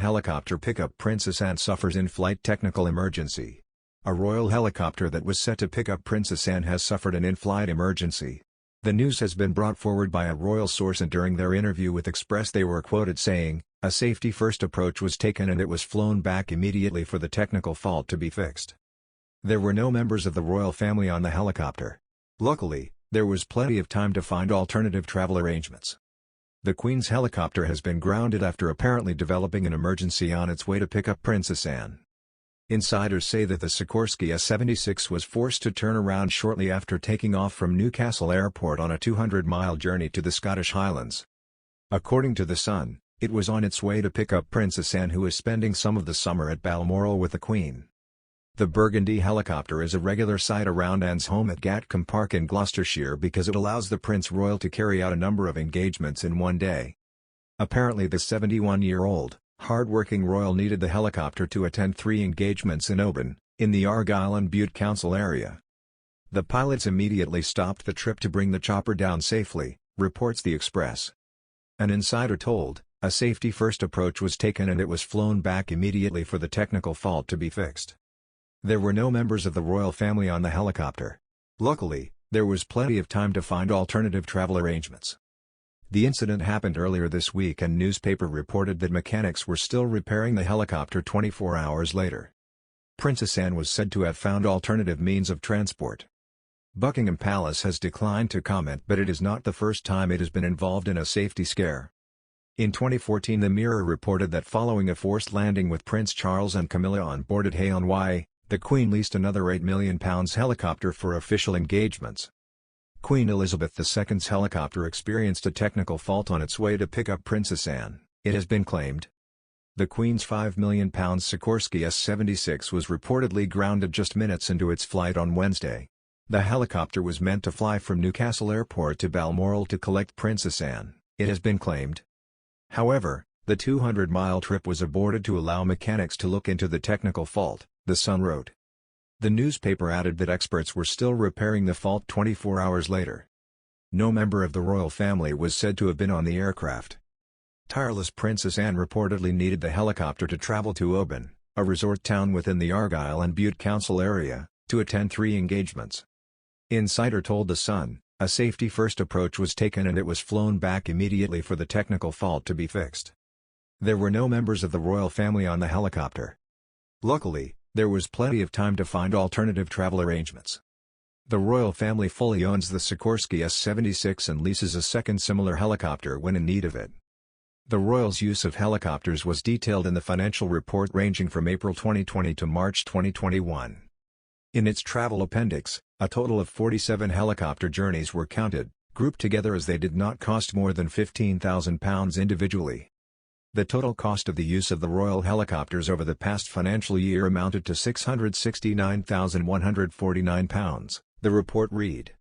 helicopter pickup Princess Anne suffers in-flight technical emergency. A royal helicopter that was set to pick up Princess Anne has suffered an in-flight emergency. The news has been brought forward by a royal source, and during their interview with Express they were quoted saying, "A safety-first approach was taken and it was flown back immediately for the technical fault to be fixed." There were no members of the royal family on the helicopter. Luckily, there was plenty of time to find alternative travel arrangements. The Queen's helicopter has been grounded after apparently developing an emergency on its way to pick up Princess Anne. Insiders say that the Sikorsky S-76 was forced to turn around shortly after taking off from Newcastle Airport on a 200-mile journey to the Scottish Highlands. According to The Sun, it was on its way to pick up Princess Anne, who is spending some of the summer at Balmoral with the Queen. The Burgundy helicopter is a regular sight around Anne's home at Gatcombe Park in Gloucestershire because it allows the Prince Royal to carry out a number of engagements in one day. Apparently the 71-year-old, hard-working royal needed the helicopter to attend 3 engagements in Oban, in the Argyll and Bute Council area. The pilots immediately stopped the trip to bring the chopper down safely, reports the Express. An insider told, "A safety-first approach was taken and it was flown back immediately for the technical fault to be fixed." There were no members of the royal family on the helicopter. Luckily, there was plenty of time to find alternative travel arrangements. The incident happened earlier this week, and newspaper reported that mechanics were still repairing the helicopter 24 hours later. Princess Anne was said to have found alternative means of transport. Buckingham Palace has declined to comment, but it is not the first time it has been involved in a safety scare. In 2014 the Mirror reported that following a forced landing with Prince Charles and Camilla on board at Hay-on-Wye, the Queen leased another £8 million helicopter for official engagements. Queen Elizabeth II's helicopter experienced a technical fault on its way to pick up Princess Anne, it has been claimed. The Queen's £5 million Sikorsky S-76 was reportedly grounded just minutes into its flight on Wednesday. The helicopter was meant to fly from Newcastle Airport to Balmoral to collect Princess Anne, it has been claimed. However, the 200-mile trip was aborted to allow mechanics to look into the technical fault, The Sun wrote. The newspaper added that experts were still repairing the fault 24 hours later. No member of the royal family was said to have been on the aircraft. Tireless Princess Anne reportedly needed the helicopter to travel to Oban, a resort town within the Argyll and Bute Council area, to attend 3 engagements. Insider told The Sun, "A safety-first approach was taken and it was flown back immediately for the technical fault to be fixed." There were no members of the royal family on the helicopter. Luckily, there was plenty of time to find alternative travel arrangements. The royal family fully owns the Sikorsky S-76 and leases a second similar helicopter when in need of it. The royals' use of helicopters was detailed in the financial report ranging from April 2020 to March 2021. In its travel appendix, a total of 47 helicopter journeys were counted, grouped together as they did not cost more than £15,000 individually. The total cost of the use of the royal helicopters over the past financial year amounted to £669,149, the report read.